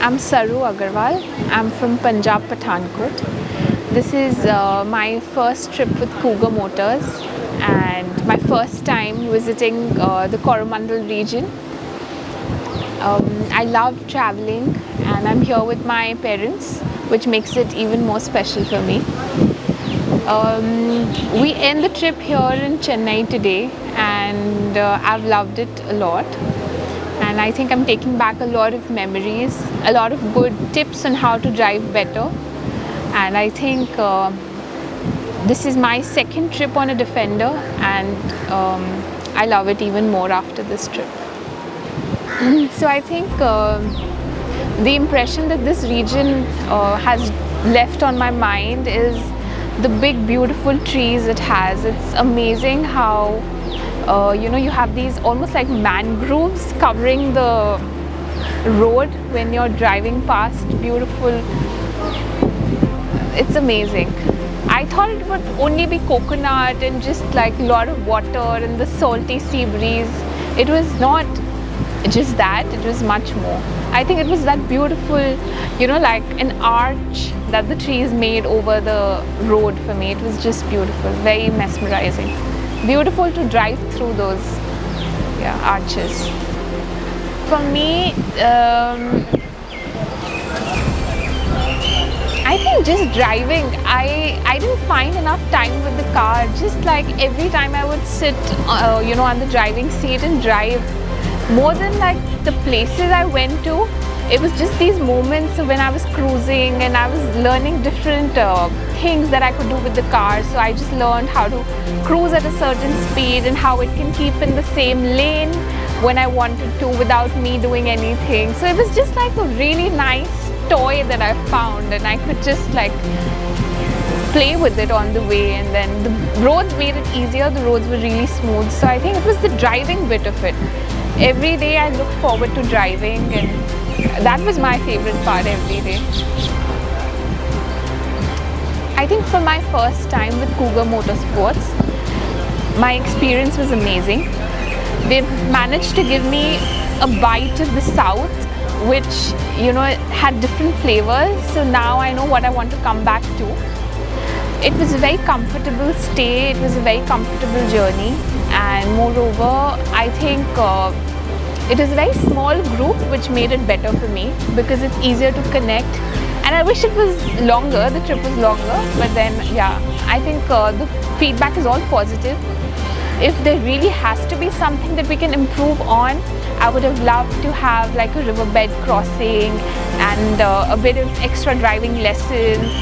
I'm Saru Agarwal. I'm from Punjab, Pathankot. This is my first trip with Cougar Motors and my first time visiting the Coromandel region. I love traveling and I'm here with my parents, which makes it even more special for me. We end the trip here in Chennai today and I've loved it a lot. And I think I'm taking back a lot of memories, a lot of good tips on how to drive better. And I think this is my second trip on a Defender, and I love it even more after this trip. So I think the impression that this region has left on my mind is the big beautiful trees it has. It's amazing how you have these almost like mangroves covering the road when you're driving past. Beautiful. It's amazing. I thought it would only be coconut and just like a lot of water and the salty sea breeze. It was not just that, it was much more. I think it was that beautiful, like an arch that the trees made over the road for me. It was just beautiful, very mesmerizing. Beautiful to drive through those arches. For me, I think just driving, I didn't find enough time with the car. Just like every time I would sit, on the driving seat and drive, more than like the places I went to, it was just these moments when I was cruising and I was learning different things that I could do with the car. So I just learned how to cruise at a certain speed and how it can keep in the same lane when I wanted to without me doing anything. So it was just like a really nice toy that I found, and I could just like play with it on the way. And then the roads made it easier. The roads were really smooth. So I think it was the driving bit of it. Every day I look forward to driving, and that was my favorite part every day. I think for my first time with Cougar Motorsports, my experience was amazing. They've managed to give me a bite of the South, which had different flavors. So now I know what I want to come back to. It was a very comfortable stay. It was a very comfortable journey, and moreover, I think it is a very small group, which made it better for me because it's easier to connect. And I wish it was longer, the trip was longer, but then I think the feedback is all positive. If there really has to be something that we can improve on, I would have loved to have like a riverbed crossing and a bit of extra driving lessons,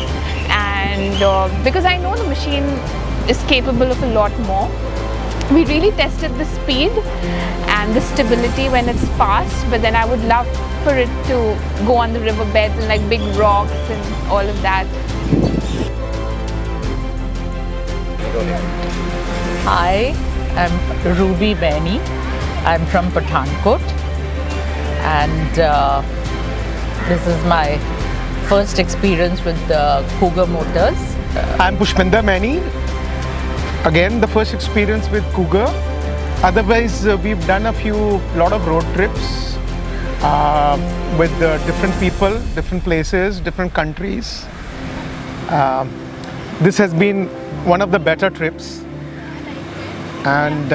and because I know the machine is capable of a lot more. We really tested the speed and the stability when it's fast, but then I would love for it to go on the riverbeds and like big rocks and all of that. Hi, I'm Ruby Baini. I'm from Pathankot, and this is my first experience with Cougar Motors. I'm Pushpinder Maini. Again, the first experience with Cougar. Otherwise, we've done a lot of road trips with different people, different places, different countries. This has been one of the better trips, and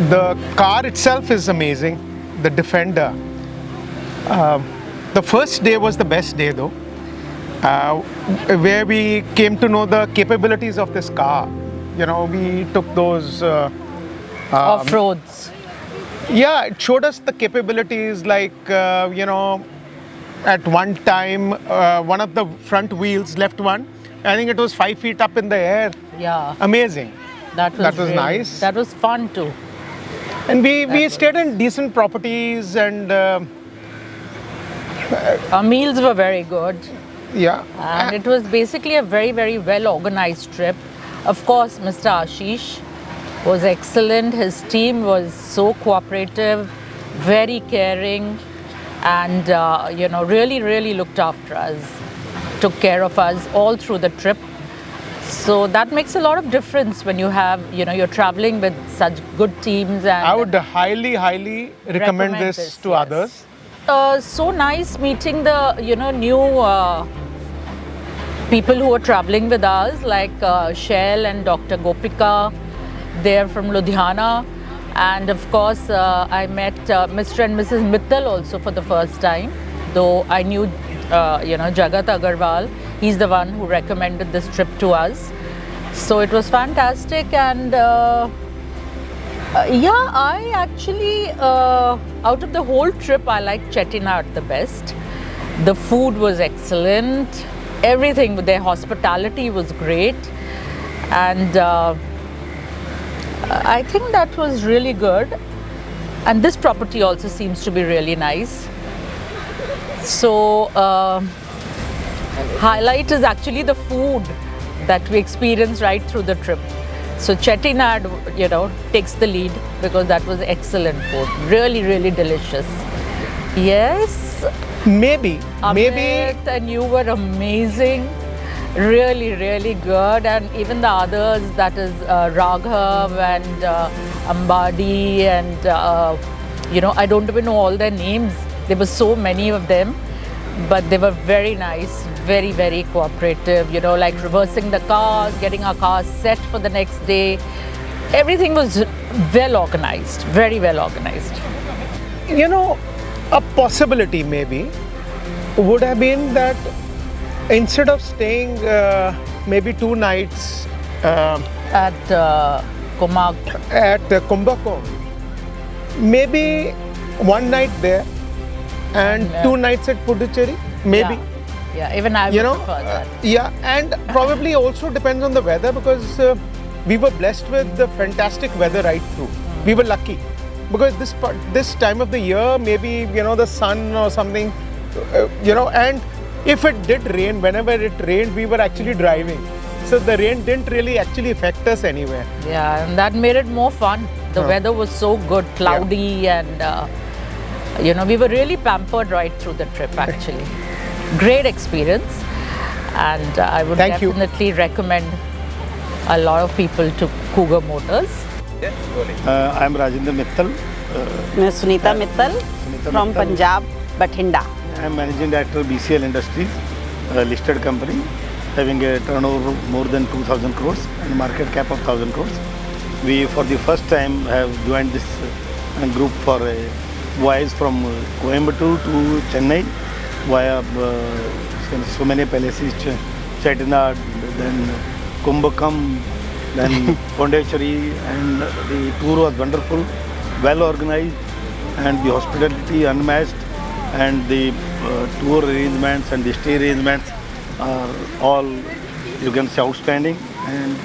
the car itself is amazing, the Defender. The first day was the best day though, where we came to know the capabilities of this car. We took those Off-roads. Yeah, it showed us the capabilities, like, at one time, one of the front wheels, left one, I think it was 5 feet up in the air. Yeah. Amazing. That was really nice. That was fun too. And we stayed in decent properties, and Our meals were very good. yeah. And it was basically a very, very well organized trip. Of course, Mr. Ashish was excellent. His team was so cooperative, very caring, and really, really looked after us, took care of us all through the trip. So that makes a lot of difference when you have, you're traveling with such good teams. And I would highly recommend this to yes. others. so nice meeting the new people who are traveling with us, like Shell and Dr. Gopika. They're from Ludhiana, and of course I met Mr. and Mrs. Mittal also for the first time. Though I knew Jagat Agarwal, he's the one who recommended this trip to us. So it was fantastic, and yeah, I actually out of the whole trip I liked Chettinad the best. The food was excellent. Everything with their hospitality was great, and I think that was really good. And this property also seems to be really nice. So highlight is actually the food that we experienced right through the trip. So Chettinad, takes the lead because that was excellent food. Really, really delicious. Yes. Maybe. Amit, and you were amazing. Really, really good. And even the others, that is Raghav and Ambadi and, I don't even know all their names. There were so many of them, but they were very nice, very, very cooperative, like reversing the cars, getting our cars set for the next day. Everything was well organized, very well organized. A possibility maybe would have been that instead of staying maybe 2 nights At Kumag. at Kumbakom, maybe 1 night there and 2 nights at Puducherry, maybe. Yeah, even I would prefer that. Yeah, and probably also depends on the weather, because we were blessed with the fantastic weather right through. We were lucky because this time of the year, maybe the sun or something, and if it did rain, whenever it rained, we were actually driving, so the rain didn't really actually affect us anywhere. Yeah, and that made it more fun. The weather was so good, cloudy, and we were really pampered right through the trip actually. Great experience, and I would Thank you. definitely recommend a lot of people to Cougar Motors. I'm Rajendra Mittal. मैं Sunita Mittal from Mittal. Punjab, Bathinda. I'm Managing Director of BCL Industries, a listed company having a turnover more than 2,000 crores and market cap of 1,000 crores. We, for the first time, have joined this group for a voyage from Coimbatore to Chennai via so many places, Chettinad, then Kumbhakam, then Pondicherry, and the tour was wonderful, well organized, and the hospitality unmatched, and the tour arrangements and the stay arrangements are all, you can say, outstanding. And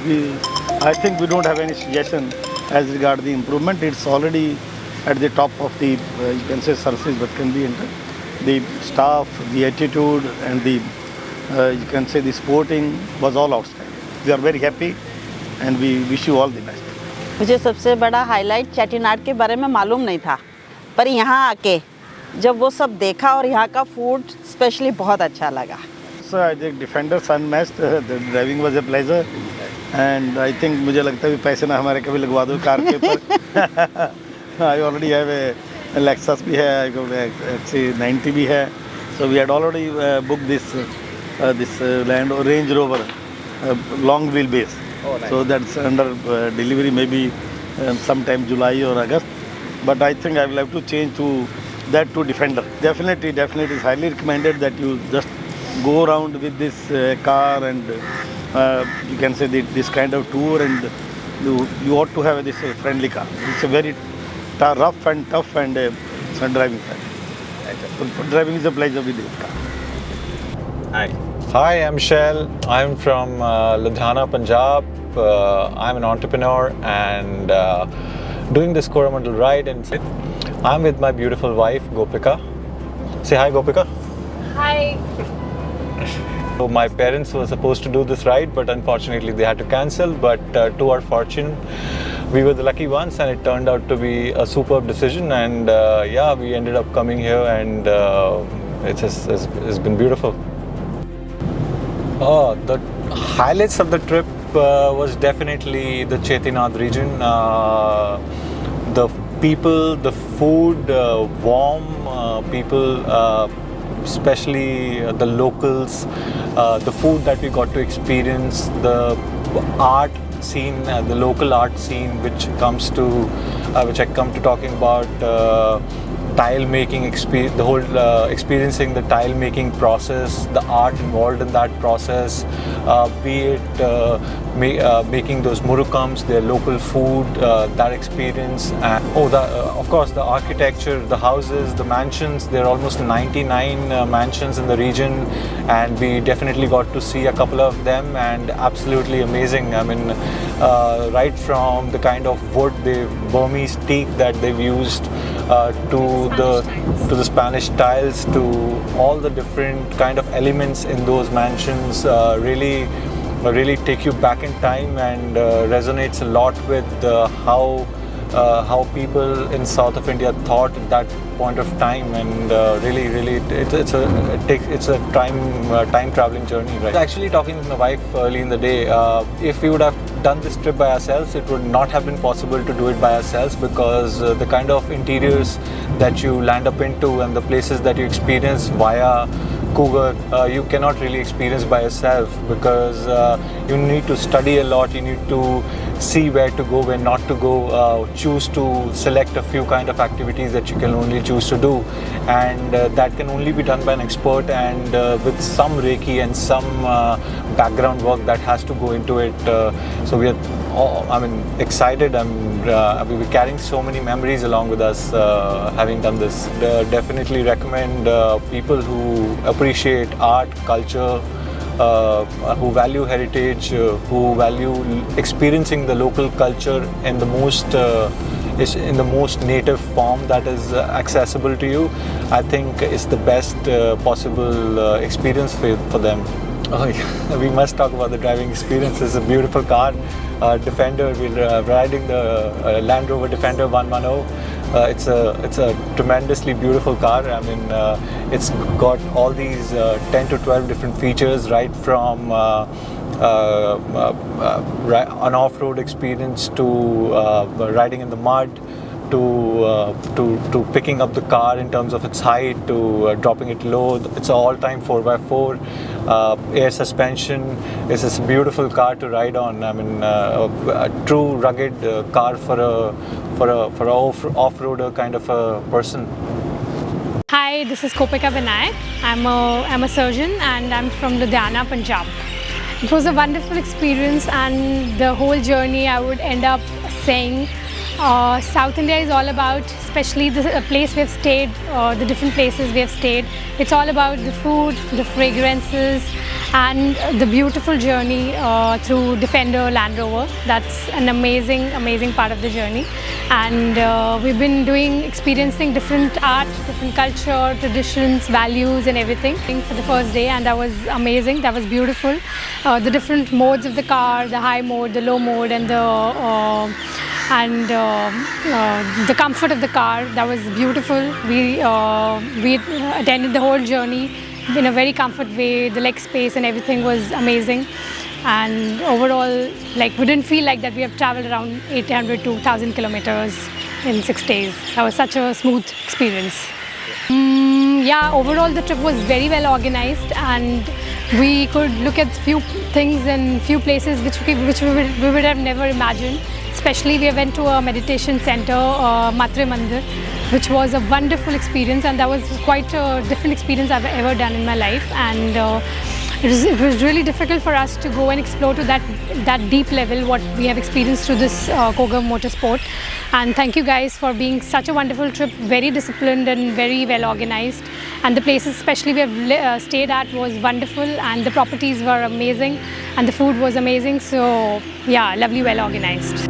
I think we don't have any suggestion as regard the improvement. It's already at the top of the, you can say, surface that can be entered. The staff, the attitude, and the, you can say, the sporting was all outstanding. We are very happy, and we wish you all the best. मुझे सबसे बड़ा highlight Chettinad के बारे में मालूम नहीं था, पर यहाँ आके जब वो सब देखा और यहाँ का फूड स्पेशली बहुत अच्छा लगा. So I think Defender's unmatched. The driving was a pleasure, and I think मुझे लगता है भी पैसे ना हमारे कभी लगवा दो कार के ऊपर. I already have a Lexus भी है, actually 90 भी है. So we had already booked this Land Range Rover long wheelbase. Oh, nice. So that's under delivery maybe sometime July or August. But I think I will have to change to Defender. Definitely it's highly recommended that you just go around with this car, and you can say this kind of tour, and you ought to have this friendly car. It's a very rough and tough and driving style. So driving is a pleasure with this car. Hi, I'm Shell. I'm from Ludhiana, Punjab. I'm an entrepreneur and doing this Coromandel ride, and I'm with my beautiful wife, Gopika. Say hi, Gopika. Hi. So my parents were supposed to do this ride, but unfortunately they had to cancel. But to our fortune, we were the lucky ones, and it turned out to be a superb decision. And yeah, we ended up coming here, and it's been beautiful. Oh, the highlights of the trip was definitely the Chettinad region. The people, the food, warm people, especially the locals, the food that we got to experience, the art scene, the local art scene, which I come to talking about. Tile making experience, the whole experiencing the tile making process, the art involved in that process, be it making those murukams, their local food, that experience, and of course the architecture, the houses, the mansions. There are almost 99 mansions in the region, and we definitely got to see a couple of them, and absolutely amazing. I mean, right from the kind of wood, the Burmese teak that they've used, to the Spanish tiles, to all the different kind of elements in those mansions, really take you back in time, and resonates a lot with how people in south of India thought at that point of time, and really it's a time traveling journey, right? Actually, talking with my wife early in the day, if we would have done this trip by ourselves, it would not have been possible to do it by ourselves, because the kind of interiors that you land up into and the places that you experience via Cougar, you cannot really experience by yourself, because you need to study a lot, you need to see where to go, where not to go, choose to select a few kind of activities that you can only choose to do, and that can only be done by an expert, and with some Reiki and some background work that has to go into it. So we are excited. We're carrying so many memories along with us having done this. Definitely recommend people who appreciate art, culture, who value heritage, who value experiencing the local culture in the most native form that is accessible to you. I think it's the best possible experience for them. We must talk about the driving experience. It's a beautiful car, Defender. We're riding the Land Rover Defender 110. It's a tremendously beautiful car. I mean, it's got all these 10 to 12 different features, right from an off-road experience to riding in the mud, to picking up the car in terms of its height, to dropping it low. It's an all-time 4x4. Air suspension. It's a beautiful car to ride on. I mean, a true rugged car for a off-roader kind of a person. Hi, this is Kopika Vinayak. I'm a surgeon, and I'm from Ludhiana, Punjab. It was a wonderful experience, and the whole journey I would end up saying South India is all about, especially the place we have stayed, the different places we have stayed. It's all about the food, the fragrances, and the beautiful journey through Defender Land Rover. That's an amazing part of the journey. And we've been experiencing different art, different culture, traditions, values, and everything for the first day, and that was amazing. That was beautiful. The different modes of the car, the high mode, the low mode, and the comfort of the car, that was beautiful. We attended the whole journey in a very comfort way. The leg space and everything was amazing, and overall, like, we didn't feel like that we have traveled around 800 to 1,000 kilometers in 6 days. That was such a smooth experience. Yeah, overall the trip was very well organized, and we could look at few things and few places which we would have never imagined. Especially we went to a meditation center, Matre Mandir, which was a wonderful experience, and that was quite a different experience I've ever done in my life. And it was really difficult for us to go and explore to that deep level what we have experienced through this Cougar Motorsport. And thank you guys for being such a wonderful trip, very disciplined and very well organized. And the places especially we have stayed at was wonderful, and the properties were amazing, and the food was amazing. So yeah, lovely, well organized.